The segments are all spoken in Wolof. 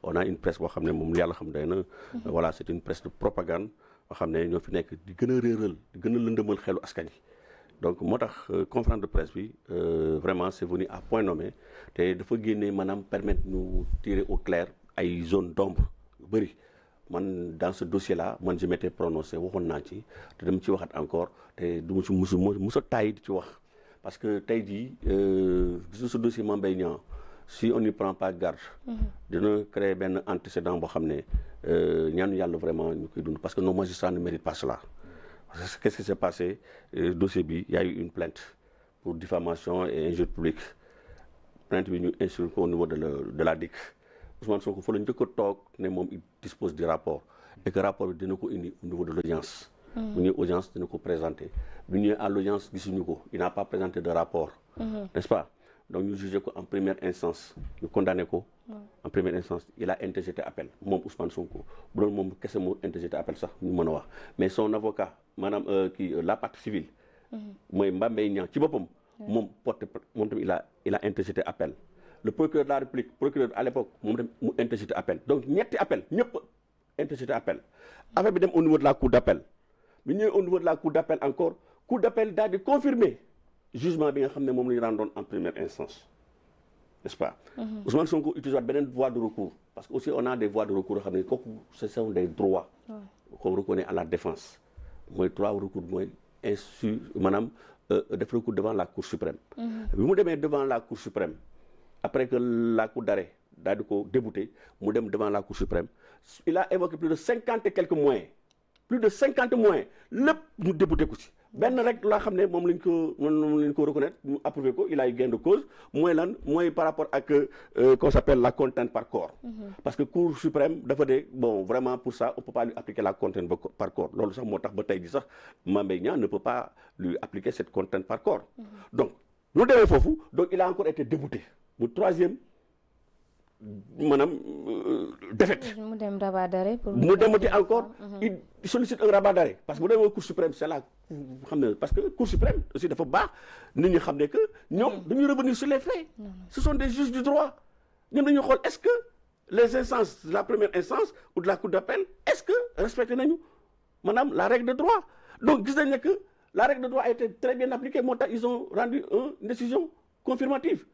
on a une presse boo xam ne moom yàlla xam day na voilà c'est une presse de propagande boo xam ne ñoo fi nekk di gën a réeral di gën a lëndëmal xelu askan yi donc moo tax conférence de presse bi vraiment c'est venu à point nommé te dafa génne maanaam permettre ñu tirer au clair ay zone d'ombre yu bëri man dans ce dossier là man je m'étais prononcé waxoon naa ci te dama ci waxaat encore te du ma ci musa taay di ci wax parce que tey jii gis ce dossier Mame Mbaye Niang si on n'y prend pas garde dina créer benn antécédent boo xam ne ñaanu yàlla vraiment ñu koy dund parce que nos magistrats ne méritent pas cela parce que qu'est-ce qui s'est passé dossier bi y a eu une plainte pour diffamation et injure publique plainte bi ñu instruire ko au niveau de la DIC Ousmane Sonko fa la njëkk a toog ne moom il dispose du rapport et que rapport bi dina ko indi au niveau de l'audience bu ñëwee audience dina ko présenter bu ñëwee à l'audience gisuñu ko il n'a pas présenté de rapport n'est-ce pas donc ñu jugé ko en première instance ñu condamné ko en première instance il a interjeté appel moom Ousmane Sonko bu doon moom kese moo interjeté appel sax ñu mën a wax mais son avocat maanaam la partie civile mooy Mame Mbaye Niang ci boppam moom tamit il a interjeté appel le procureur de la République procureur à l'époque moom tamit mu interjeté appel donc ñetti appel ñëpp interjeté appel affaire bi dem au niveau de la cour d'appel bi ñëwee au niveau de la cour d'appel encore cour d'appel daal di confirmer jugement bi nga xam ne moom la ñu rendoon en première instance n'est-ce pas Ousmane Sonko utilise waat beneen voie de recours parce que aussi on a des voies de recours yoo xam ne kooku ce sont des droits qu'on reconnaît à la défense mooy droit recours mooy maanaam def recours devant la cour suprême bi mu demee devant la cour suprême après que la cour d'arrêt daal di ko débouté mu dem devant la cour suprême il a évoqué plus de 50 et quelques moyens plus de 50 moyens lépp ñu débouté ko ci benn rek laa xam ne moom lañ ko reconnaître ñu approuvé ko il a eu gain de cause mooy lan mooy par rapport ak qu'on s'appelle la contrainte par corps parce que cour suprême dafa de bon vraiment pour ça on peut pas lui appliquer la contrainte par corps loolu sax moo tax ba tey ji sax Mame Mbaye Niang ne peut pas lui appliquer cette contrainte par corps donc lu demee foofu donc il a encore été débouté mu troisième maanaam défaite mu dem rabat d'arrêt pour mu demati encore il sollicite un rabat d'arrêt parce que bu demee cour suprême c'est là xam ne parce que cour suprême aussi dafa baax nit ñi xam ne que ñoom dañuy revenir sur les faits ce sont des juges du droit ñoom dañuy xool est-ce que les instances de la première instance ou de la cour d'appel est-ce que respecté nañu maanaam la règle de droit donc gis nañ ne que la règle de droit a été très bien appliquée moo tax ils ont rendu une décision confirmative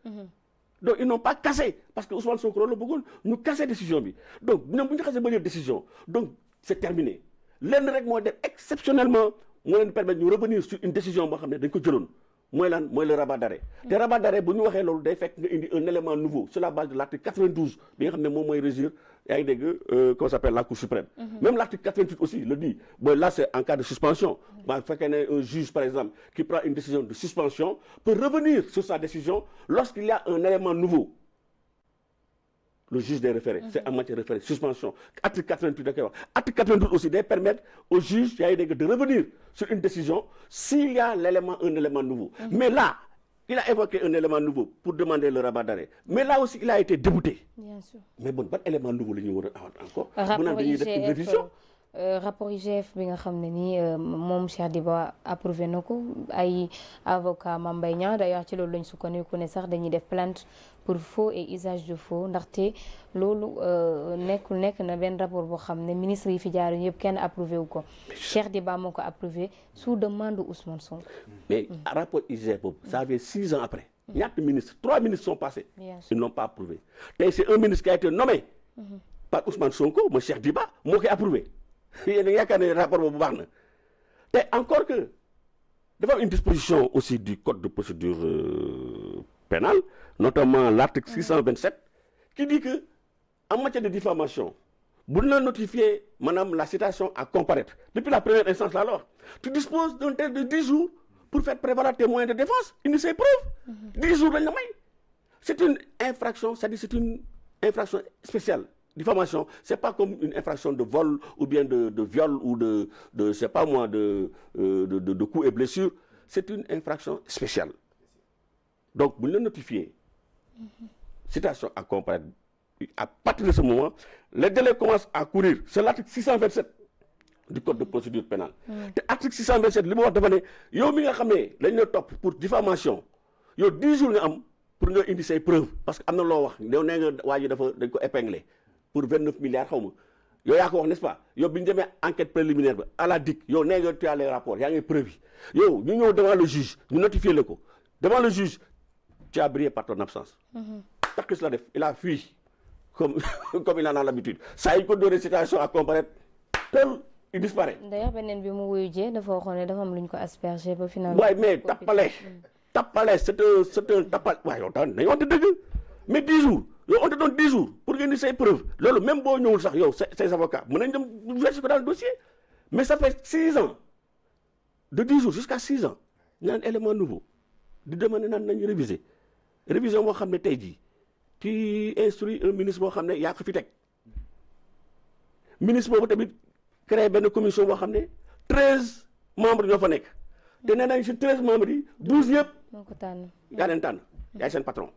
donc ils n'ont pas cassé parce que Ousmane Sonko la bëggoon ñu cassé décision bi donc ñoom bu ñu xasee ba jël décision donc c'est terminé lenn rek moo def exceptionnellement moo leen permettre ñu revenir sur une décision boo xam ne dañ ko jëloon mooy lan mooy le rabat d'arrêt te rabat d'arrêt bu ñu waxee loolu day fekk nga indi un élément nouveau sur la base de l'article 92 bi nga xam ne moom mooy régir yaa ngi dégg qu'on s'appelle la cour suprême même l'article 88 aussi le dit bon là c'est en cas de suspension bu fekkee ne un juge par exemple qui prend une décision de suspension peut revenir sur sa décision lorsqu'il y a un élément nouveau le juge des référés c'est en matière de référé suspension article 88 da koy wax article 88 aussi day permettre au juge yaa ngi dégg de revenir sur une décision s'il y a un élément nouveau mais là il a évoqué un élément nouveau pour demander le rabat d'arrêt mais là aussi il a été débouté bien sûr mais bon ban élément nouveau la ñu war a avoir encore bu naan dañuy def une révision rapport IGF bi nga xam ne nii moom Cheikh Diba approuvé na ko ay avocat Mame Mbaye Niang d'ailleurs ci loolu lañ sukkandiku ne sax dañuy def plainte pour faux et usage de faux ndaxte loolu nekk na benn rapport boo xam ne ministre yi fi jaar yëpp kenn approuvé wu ko Cheikh Diba moo ko approuvé sous demande Ousmane Sonko. mais rapport IGF boobu ça fait 6 ans après. ñaata ministres 3 ministres sont passés. ils n'ont pas approuvé tey c'est un ministre qui a été nommé. par Ousmane Sonko mooy Cheikh Diba moo koy approuvé. yéen a yaakaar ne rapport boobu baax na te encore que dafa am une disposition aussi du code de procédure pénale notamment l'article 627 qui dit que en matière de diffamation bu ñu la notifier maanaam la citation à comparaître depuis la première instance là alors tu disposes d'un délai de 10 jours pour faire prévaloir tes moyens de défense indi ses preuves 10 jours lañ la may c'est une infraction c'est-à-dire c'est une infraction spéciale. Diffamation, c'est pas comme une infraction de vol ou bien de viol ou de c'est pas moi de coups et blessures. C'est une infraction spéciale. Donc, vous le notifiez. Citation à comparaître. À partir de ce moment, les délais commencent à courir. C'est l'article 627 du code de procédure pénale. L'article 627, li ma wax dafa ne yow mi nga xam ne lañ la topp pour diffamation yow 10 jours nga am pour nga indi say preuves parce que am na loo wax yow nee nga waa ji dañ ko épinglé. pour 29 milliards xaw ma yow yaa ko wax n'est-ce pas yow bi ñu demee enquête préliminaire ba à la DIC yow nee nga tu as les rapports yaa ngi preuve yi yow ñu ñëw devant le juge ñu notifié la ko devant le juge tu as brillé par ton absence. Takis la def il a fui comme il en a l'habitude saa yi ko dóoree situation à comparaître tel il disparaît. d'ailleurs beneen bi mu wuyu jee dafa waxoon ne dafa am lu ñu ko asperger ba finalement. waaye mais tappale c'est un tappale waaye yow daal nañu wax dëgg mais 10 jours yow on te donne 10 jours pour nga indi say preuves loolu même boo ñëwul sax yow say avocats mën nañ dem verser ko dans le dossier mais ça fait 6 ans de 10 jours jusqu'à 6 ans ñu naan élément nouveau di demander naan nañu révision boo xam ne tey jii tu instruis un ministre boo xam ne yaa ko fi teg ministre boobu tamit créé benn commission boo xam ne 13 membres ñoo fa nekk te nee nañ si 13 membres yi 12 yëpp yaa leen tànn yaay seen patron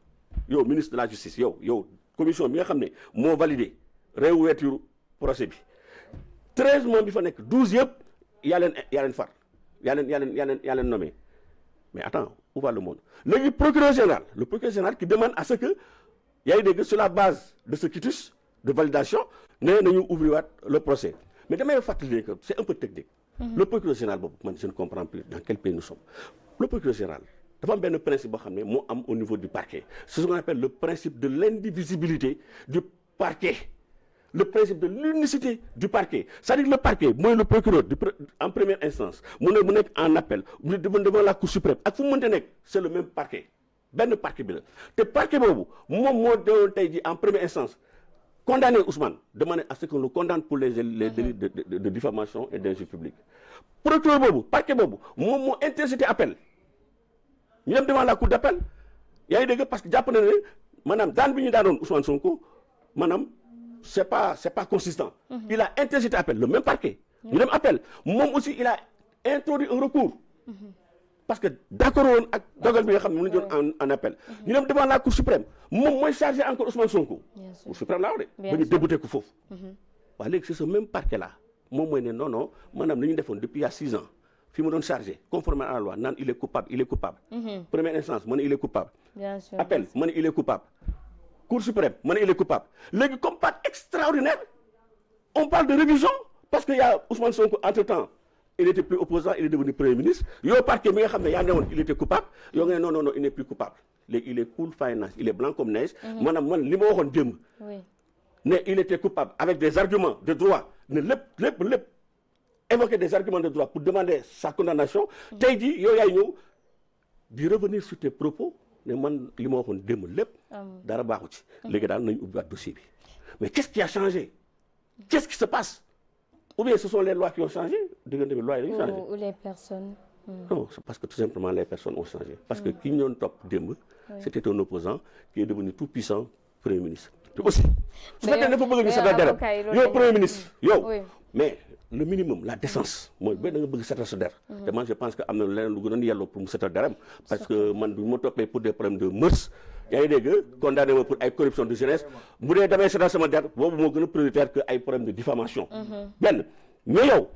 yow ministre de la justice yow commission bi nga xam ne moo validé réouverture procès bi 13 membres bi fa nekk 12 yëpp yaa leen far yaa leen nommé mais attends où va le monde léegi le procureur général qui demande à ce que yaa ngi dégg sur la base de ce quitus de validation ne nañu ouvrir le procès mais damay fàttali que c'est un peu technique. Le procureur général boobu man je ne comprends plus dans quel pays nous sommes. Le procureur général dafa am benn principe boo xam ne moo am au niveau du parquet c'est ce qu'on appelle le principe de l'indivisibilité du parquet, le principe de l'unicité du parquet. C'est-à-dire que le parquet mooy le procureur en première instance mu nekk en appel devant la cour suprême ak fu mu mënta nekk c'est le même parquet benn parquet bi la te parquet boobu moom moo doon tey jii en première instance condamner Ousmane, demander à ce qu'on le condamne pour les délits de diffamation et d'injure publique. Procureur boobu parquet boobu moom moo interjeté appel ñu dem devant la cour d'appel yaa ngi dégg parce que jàpp na ne maanaam daan bi ñu daanoon Ousmane Sonko maanaam c'est pas consistant. Il a interjeté appel le même parquet. ñu dem appel moom aussi il a introduit un recours. Parce que d'accord woon ak dogal bi nga xam ne mu ngi doon en appel. ñu dem devant la cour suprême moom mooy chargé encore Ousmane Sonko. cour suprême laa wax de. ba ñu débouté ko foofu. waaw léegi c'est ce même parquet là moom mooy ne non maanaam li ñu defoon depuis il y a 6 ans fi mu doon chargé conformément à la loi naan il est coupable. Première instance mu ne il est coupable. Appel mu ne il est coupable. Cour suprême mu ne il est coupable léegi comme pas extraordinaire on parle de révision parce que y a Ousmane Sonko entre-temps. Il n'était plus opposant, il est devenu Premier ministre. Yo parquet mi nga xam ne yaa ne woon il était coupable yoo nga ne non il n'est plus coupable léegi il est cool finance il est blanc comme neige. maanaam man li ma waxoon démb. ne il était coupable avec des arguments de droit ne lépp évoquer des arguments de droit pour demander sa condamnation. tey jii yow yaay ñëw di revenir sur tes propos ne man li ma waxoon démb lépp. dara baaxu ci. léegi daal nañu ubbiwaat dossier bi mais qu'est-ce qui a changé? Qu'est-ce qui se passe? Ou bien ce sont les lois qui ont changé, les lois ont changé. Ou les personnes. Non, c'est parce que tout simplement les personnes ont changé. Parce que qui nous top démb, c'était un opposant qui est devenu tout puissant Premier ministre. Aussi, su fekkee ne dafa bëgg ñu seetal dara yow Premier ministre yow mais le minimum la décence mooy ba da nga bëgg seetal sa der. te man je pense que am na leneen lu gënoon yelloo pour mu seetal deram parce que man du ma toppee pour des problèmes de mœurs. yaa ngi dégg condamné ma pour ay corruption de jeunesse bu dee damay seetal sama der boobu moo gën a prioritaire que ay problème de diffamation benn mais yow